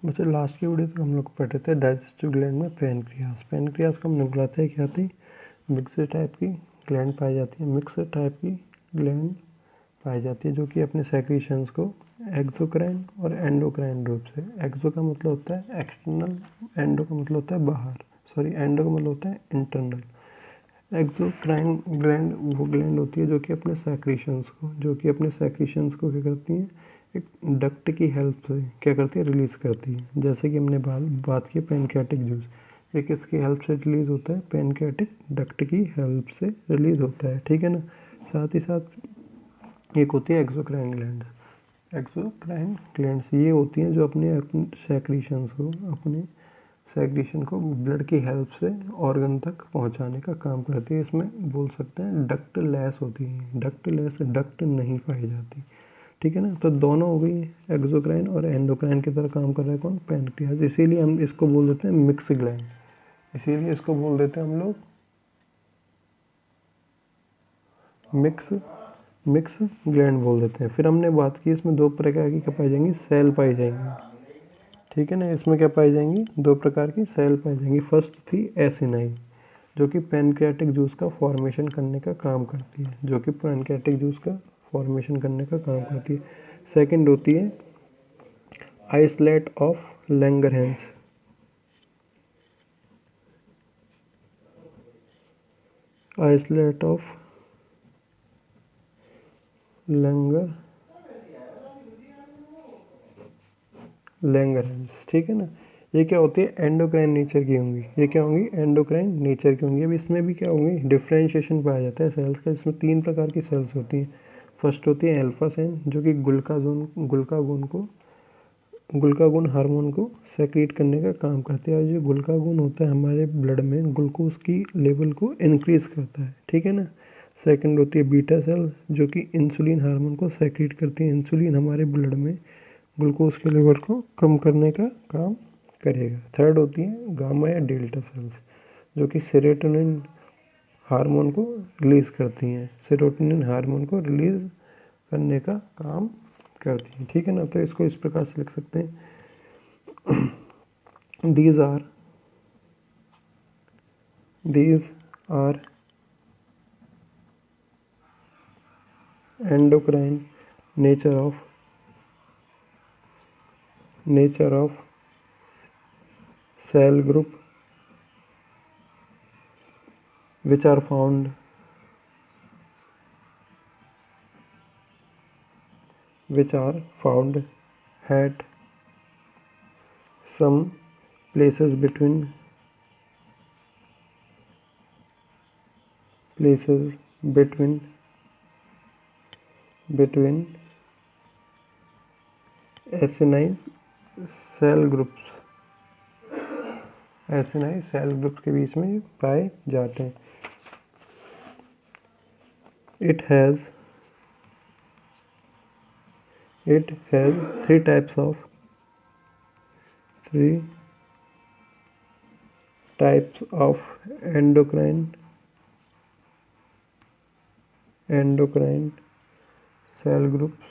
बच्चे लास्ट की वीडियो तक हम लोग पढ़े थे डाइजेस्टिव ग्लैंड में पैनक्रियास। पैनक्रियास को हमने बुलाते हैं क्या थी, मिक्सर टाइप की ग्लैंड पाई जाती है, मिक्सर टाइप की ग्लैंड पाई जाती है जो कि अपने सेक्रीशंस को एक्सोक्राइन और एंडोक्राइन रूप से, एक्सो का मतलब होता है एक्सटर्नल, एंडो का मतलब होता है बाहर, एंडो का मतलब होता है इंटरनल। एक्सोक्राइन ग्लैंड वो ग्लैंड होती है जो कि अपने सेक्रीशंस को क्या करती हैं, एक डक्ट की हेल्प से क्या करती है, रिलीज़ करती है। जैसे कि हमने बात की पैनक्रियाटिक जूस, ये किसकी हेल्प से रिलीज़ होता है, पैनक्रियाटिक डक्ट की हेल्प से रिलीज़ होता है, ठीक है ना। साथ ही साथ एक होती है एक्सोक्राइन ग्लैंड। एक्सोक्राइन ग्लैंड्स ये होती हैं जो अपने सेक्रीशन को ब्लड की हेल्प से ऑर्गन तक पहुंचाने का काम करती है। इसमें बोल सकते हैं डक्ट लेस होती है, डक्ट नहीं पाई जाती, ठीक है ना। तो दोनों हो गई, एक्सोक्राइन और एंडोक्राइन की तरह काम कर रहा है कौन, पैनक्रियास। इसीलिए हम इसको बोल देते हैं मिक्स ग्लैंड, इसीलिए इसको बोल देते हैं हम लोग मिक्स ग्लैंड बोल देते हैं। फिर हमने बात की इसमें दो प्रकार की क्या पाई जाएंगी, सेल पाई जाएंगी, ठीक है ना। इसमें क्या पाई जाएंगी, दो प्रकार की सेल पाई जाएंगी। फर्स्ट थी एसिनाई जो कि पैनक्रियाटिक जूस का फॉर्मेशन करने का काम करती है, सेकंड होती है islet of Langerhans, islet of Langerhans, ठीक है ना। ये क्या होती है, एंडोक्राइन नेचर की होंगी, ये क्या होंगी, एंडोक्राइन नेचर की होंगी। अब इसमें भी क्या होंगी, डिफ्रेंशिएशन पाया जाता है सेल्स का। इसमें तीन प्रकार की सेल्स होती हैं। फर्स्ट होती है अल्फा सेल जो कि ग्लूकागोन हार्मोन को सेक्रेट करने का काम करती है। और जो ग्लूकागोन होता है हमारे ब्लड में ग्लूकोज की लेवल को इंक्रीज करता है, ठीक है ना। सेकंड होती है बीटा सेल जो कि इंसुलिन हार्मोन को सेक्रेट करती है। इंसुलिन हमारे ब्लड में ग्लूकोज के लेवल को कम करने का काम करेगा। थर्ड होती है गामा या डेल्टा सेल्स जो कि सेरोटोनिन हार्मोन को रिलीज़ करती हैं, सेरोटोनिन हार्मोन को रिलीज़ करने का काम करती हैं, ठीक है ना। तो इसको इस प्रकार से लिख सकते हैं, these are endocrine nature of cell group which are found at some places between acinine cell groups के बीच में पाए जाते हैं। It has three types of endocrine cell groups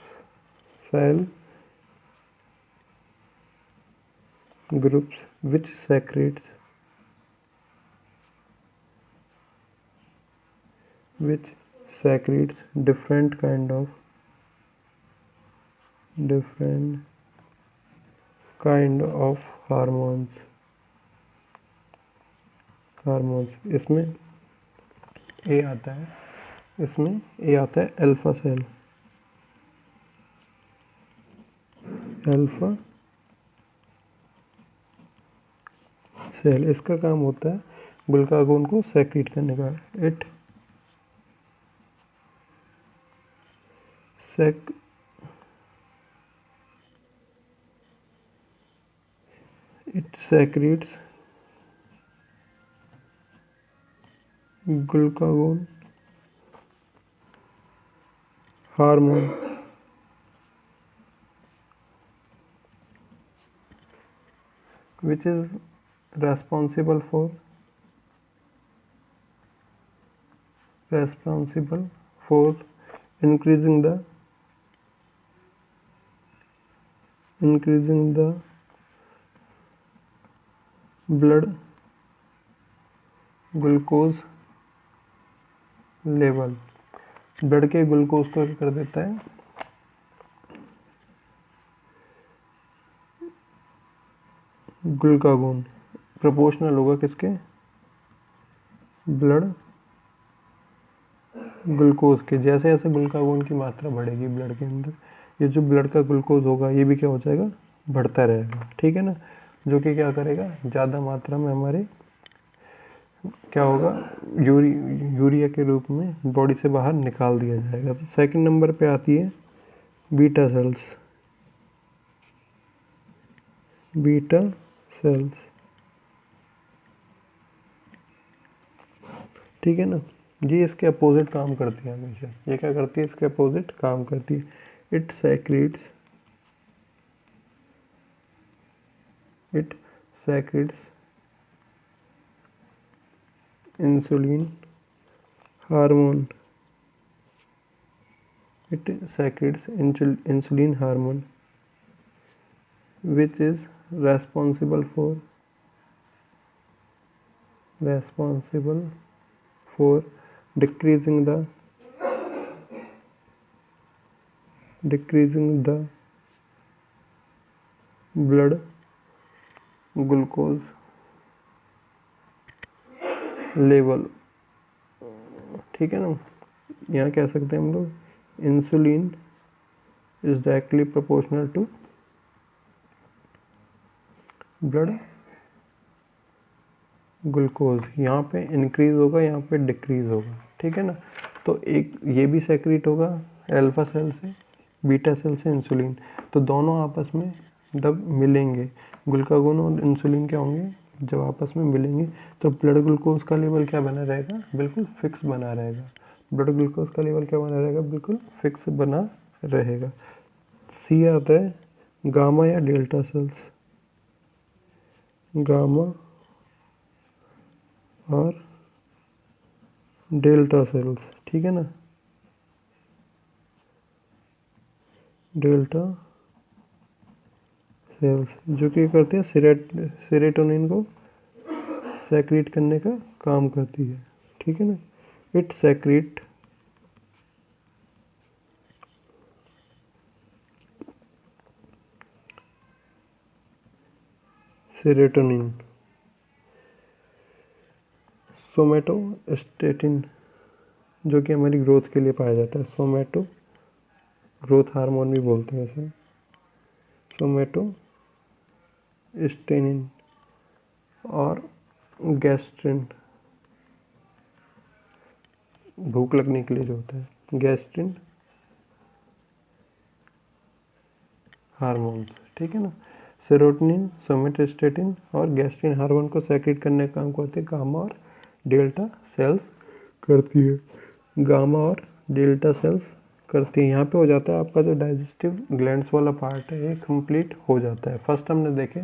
which secretes different kind of hormones. इसमें ए आता है alpha cell. इसका काम होता है ग्लूकागोन को सेक्रेट करने का। It secretes glucagon hormone which is responsible for increasing the blood glucose level, blood के ग्लूकोज को क्या कर देता है, ग्लूकागोन प्रोपोर्शनल होगा किसके, ब्लड ग्लूकोज के। जैसे जैसे ग्लूकागोन की मात्रा बढ़ेगी ब्लड के अंदर, ये जो ब्लड का ग्लूकोज होगा ये भी क्या हो जाएगा, बढ़ता रहेगा, ठीक है ना, जो कि क्या करेगा, ज़्यादा मात्रा में हमारे क्या होगा, यूरिया के रूप में बॉडी से बाहर निकाल दिया जाएगा। तो सेकंड नंबर पे आती है बीटा सेल्स, बीटा सेल्स, ठीक है ना, ये इसके अपोजिट काम करती है हमेशा। ये क्या करती है, इसके अपोजिट काम करती है। It secrets insulin hormone, it secretes insulin hormone which is responsible for decreasing the blood glucose level, ठीक है ना। यहाँ कह सकते हैं हम लोग, insulin is directly proportional to blood glucose, यहाँ पे इंक्रीज होगा, यहाँ पे डिक्रीज होगा, ठीक है ना। तो एक ये भी सेक्रेट होगा अल्फा सेल से, बीटा सेल से इंसुलिन, तो दोनों आपस में जब मिलेंगे, ग्लूकागोन और इंसुलिन क्या होंगे, जब आपस में मिलेंगे तो ब्लड ग्लूकोज का लेवल क्या बना रहेगा, बिल्कुल फिक्स बना रहेगा। ब्लड ग्लूकोज का लेवल क्या बना रहेगा, बिल्कुल फिक्स बना रहेगा। सी आता है गामा या डेल्टा सेल्स, गामा और डेल्टा सेल्स, ठीक है ना, डेल्टा सेल्स जो कि करते हैं सेरोटोनिन को सेक्रेट करने का काम करती है, ठीक है ना। इट सेक्रेट सेरोटोनिन, सोमेटोस्टेटिन जो कि हमारी ग्रोथ के लिए पाया जाता है, सोमेटो ग्रोथ हार्मोन भी बोलते हैं इसे, सोमेटोस्टेनिन और गैस्ट्रिन, भूख लगने के लिए जो होता है, गैस्ट्रिन हार्मोन, ठीक है ना। सेरोटोनिन, सोमेटोस्टेटिन और गैस्ट्रिन हार्मोन को सेक्रेट करने का काम करते हैं गामा और डेल्टा सेल्स करती है, गामा और डेल्टा सेल्स करती है। यहाँ पे हो जाता है आपका जो डाइजेस्टिव ग्लैंड्स वाला पार्ट है ये कंप्लीट हो जाता है। फर्स्ट हमने देखे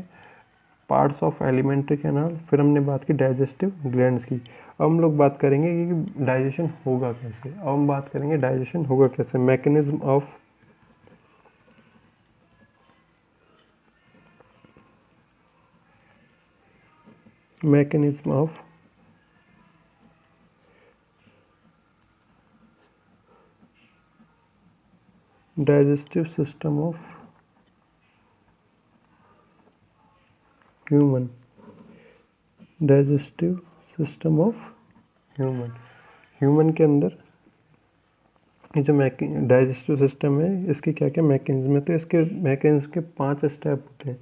पार्ट्स ऑफ एलिमेंट्री कैनाल, फिर हमने बात की डाइजेस्टिव ग्लैंड्स की। अब हम लोग बात करेंगे कि डाइजेशन होगा कैसे। अब हम बात करेंगे डाइजेशन होगा कैसे, mechanism of digestive system of human, digestive system of human के अंदर ये जो डाइजेस्टिव सिस्टम है इसकी क्या क्या मैकेनिज्म है। तो इसके मैकेनिज्म के 5 स्टेप होते हैं।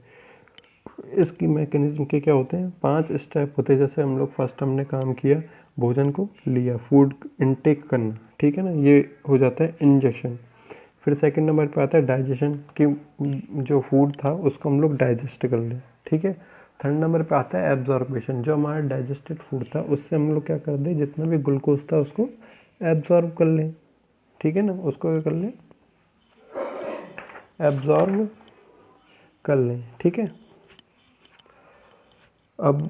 इसकी मैकेनिज्म के क्या होते हैं, 5 स्टेप होते हैं। जैसे हम लोग फर्स्ट हमने काम किया, भोजन को लिया, फूड इनटेक करना, ठीक है ना, ये हो जाता है इंजेक्शन। फिर सेकंड नंबर पे आता है डाइजेशन, कि जो फूड था उसको हम लोग डाइजेस्ट कर लें, ठीक है। थर्ड नंबर पे आता है एब्जॉर्बेशन, जो हमारा डाइजेस्टेड फूड था उससे हम लोग क्या कर दें, जितना भी ग्लूकोज था उसको एब्जॉर्ब कर लें, ठीक है ना, उसको क्या कर लें, एब्जॉर्ब कर लें, ठीक है। अब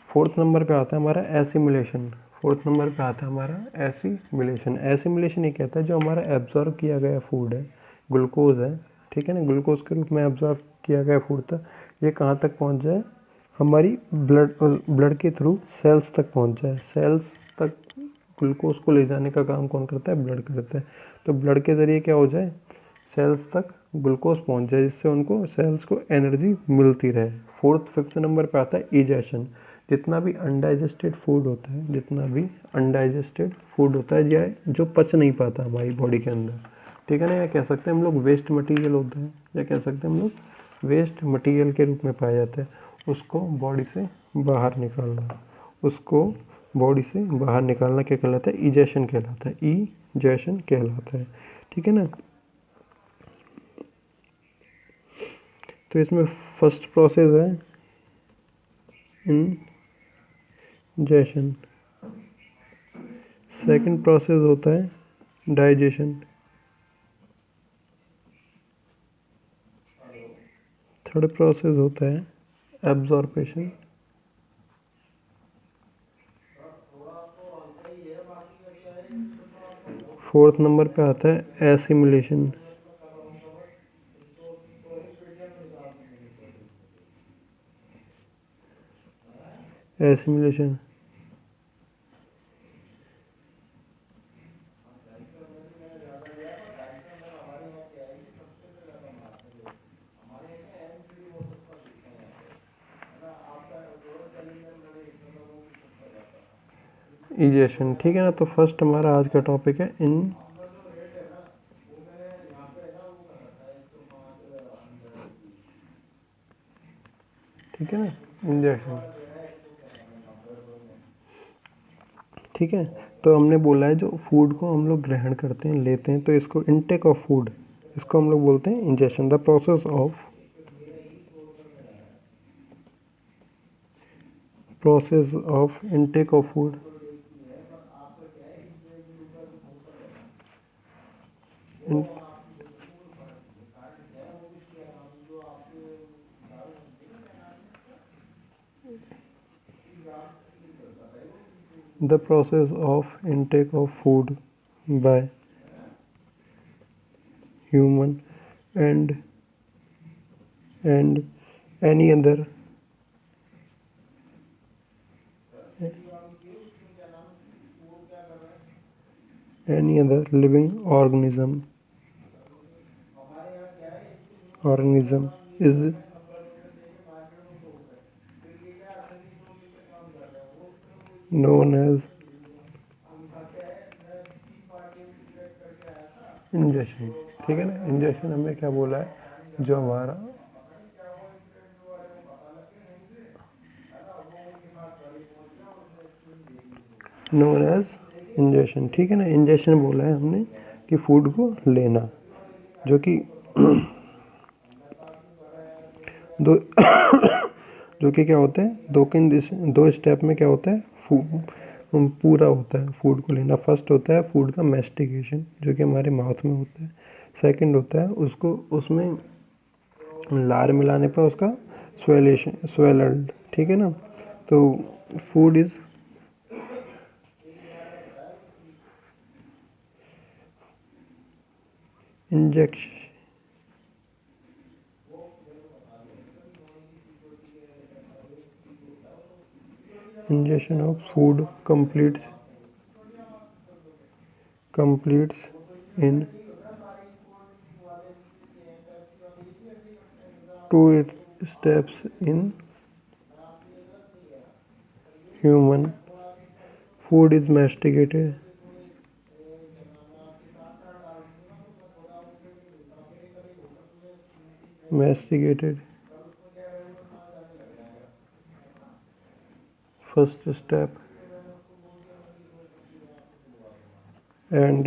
फोर्थ नंबर पे आता है हमारा एसिमिलेशन, फोर्थ नंबर पे आता है हमारा एसिमिलेशन। एसिमिलेशन ये कहता है जो हमारा एब्जॉर्ब किया गया फूड है, ग्लूकोज है, ठीक है ना, ग्लूकोज के रूप में एब्जॉर्ब किया गया फूड था, ये कहाँ तक पहुँच जाए, हमारी ब्लड के थ्रू सेल्स तक पहुंच जाए। सेल्स तक ग्लूकोज को ले जाने का काम कौन करता है? ब्लड करता है। तो ब्लड के ज़रिए क्या हो जाए? सेल्स तक ग्लूकोज पहुंच जाए, जिससे उनको सेल्स को एनर्जी मिलती रहे। 5th नंबर पे आता है इजेशन। जितना भी अनडाइजेस्टेड फूड होता है, जितना भी अनडाइजेस्टेड फूड होता है या जो पच नहीं पाता हमारी बॉडी के अंदर, ठीक है ना, या कह सकते हैं हम लोग वेस्ट मटेरियल होता है, या कह सकते हैं हम लोग वेस्ट मटेरियल के रूप में पाया जाता है, उसको बॉडी से बाहर निकालना, उसको बॉडी से बाहर निकालना क्या कहलाता है? इजेशन कहलाता है। इजेशन कहलाता है, ठीक है ना। तो इसमें फर्स्ट प्रोसेस है इंजेशन, सेकंड प्रोसेस होता है डाइजेशन, थर्ड प्रोसेस होता है एब्जॉर्प्शन, फोर्थ नंबर पे आता है एसिमिलेशन, एसिमिलेशन, इजेशन, ठीक है ना। तो फर्स्ट हमारा आज का टॉपिक है ठीक है ना, इंजेक्शन, ठीक है। तो हमने बोला है जो फूड को हम लोग ग्रहण करते हैं, लेते हैं, तो इसको इनटेक ऑफ फूड, इसको हम लोग बोलते हैं injection. The process of intake of food, the process of intake of food by human and any other living organism is known as injection, ठीक है ना। इंजेक्शन हमें क्या बोला है? जो हमारा नोन एज इंजेक्शन, ठीक है ना। इंजेक्शन बोला है हमने कि फूड को लेना, जो कि दो जो कि क्या होता है? दो स्टेप में क्या होता है? पूरा होता है फूड को लेना। फर्स्ट होता है फूड का मैस्टिकेशन, जो कि हमारे माउथ में होता है। सेकंड होता है उसको उसमें लार मिलाने पर उसका स्वेलड, ठीक है ना। तो food is ingestion of food completes in 2 steps in human. Food is masticated, first step, and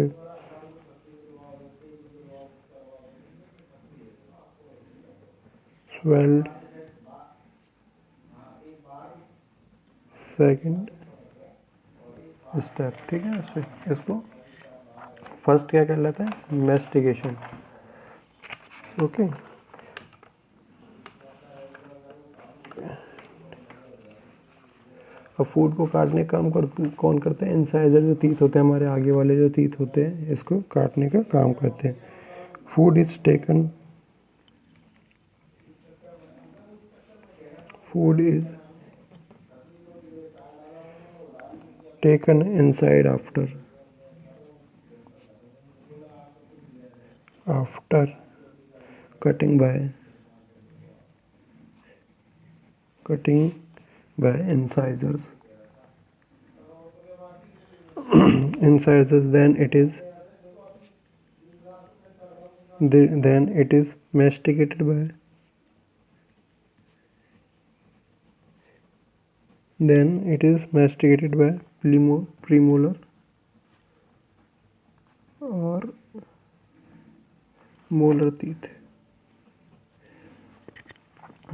swelled, second step, ठीक है। इसको फर्स्ट क्या कहलाता है? Mastication, okay. अब फूड को काटने का काम कौन करते हैं? इंसाइजर, जो टीथ होते हैं हमारे आगे वाले जो टीथ होते हैं, इसको काटने का काम करते हैं। Food is taken taken inside after cutting by incisors then it is masticated by premolar और मोलर टीथ।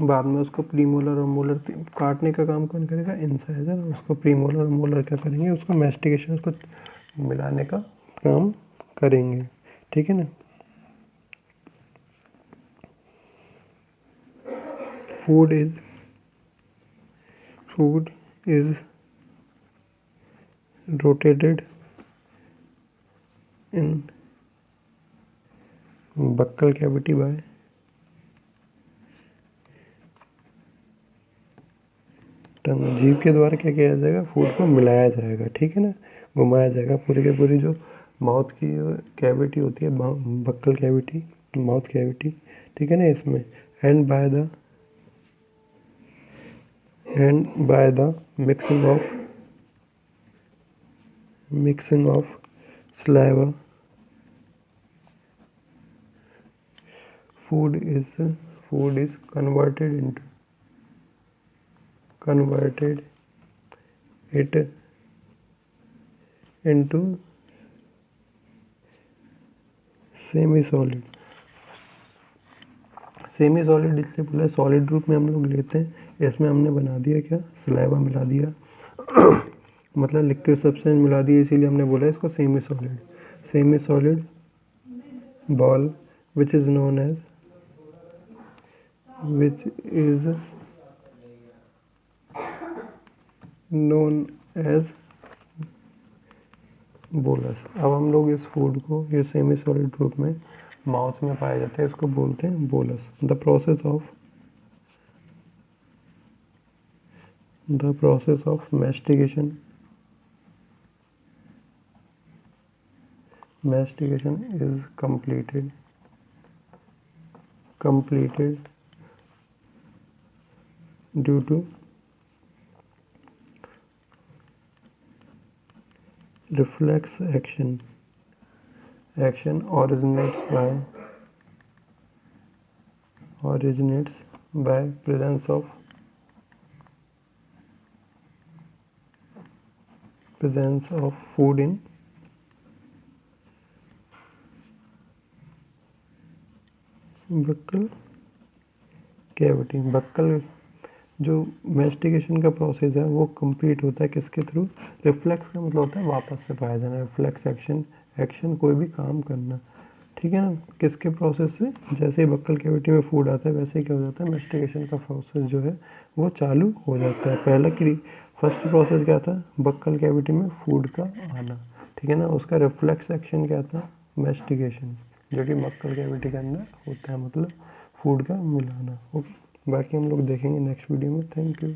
बाद में उसको प्रीमोलर और मोलर काटने का काम कौन करेगा? इंसाइजर। उसको प्रीमोलर और मोलर क्या करेंगे? उसको मैस्टिकेशन, उसको मिलाने का काम करेंगे। ठीक है ना। Food is rotated in buccal cavity by tongue. जीभ के द्वारा क्या किया जाएगा? फूड को मिलाया जाएगा। ठीक है ना, घुमाया जाएगा। पूरी के पूरी जो माउथ की कैविटी होती है, बक्कल कैविटी, माउथ कैविटी, ठीक है ना, इसमें and by the mixing of saliva food is converted into semi solid इसलिए बोला सॉलिड रूप में हम लोग लेते हैं। इसमें हमने बना दिया क्या? सलाइवा मिला दिया मतलब लिक्विड सब्सटेंस मिला दिया, इसीलिए हमने बोला इसको semi solid ball which is known as bolus. अब हम लोग इस फूड को, ये सेमी सॉलिड रूप में माउथ में पाया जाता है, इसको बोलते हैं bolus. The process of mastication is completed due to reflex action originates by presence of food in buccal cavity. Buccal जो मैस्टिकेशन का प्रोसेस है वो कंप्लीट होता है किसके थ्रू? रिफ्लेक्स का मतलब होता है वापस से पाया जाना, रिफ्लेक्स एक्शन कोई भी काम करना। ठीक है ना, किसके प्रोसेस से? जैसे ही बक्कल कैविटी में फूड आता है वैसे ही क्या हो जाता है? मैस्टिकेशन का प्रोसेस जो है वो चालू हो जाता है। फर्स्ट प्रोसेस क्या था? बक्कल कैविटी में फूड का आना। ठीक है ना, उसका रिफ्लेक्स एक्शन क्या था? मैस्टिकेशन, जो कि बक्कल कैविटी के अंदर होता है, मतलब फूड का मिलाना। ओके, बाकी हम लोग देखेंगे नेक्स्ट वीडियो में। Thank you.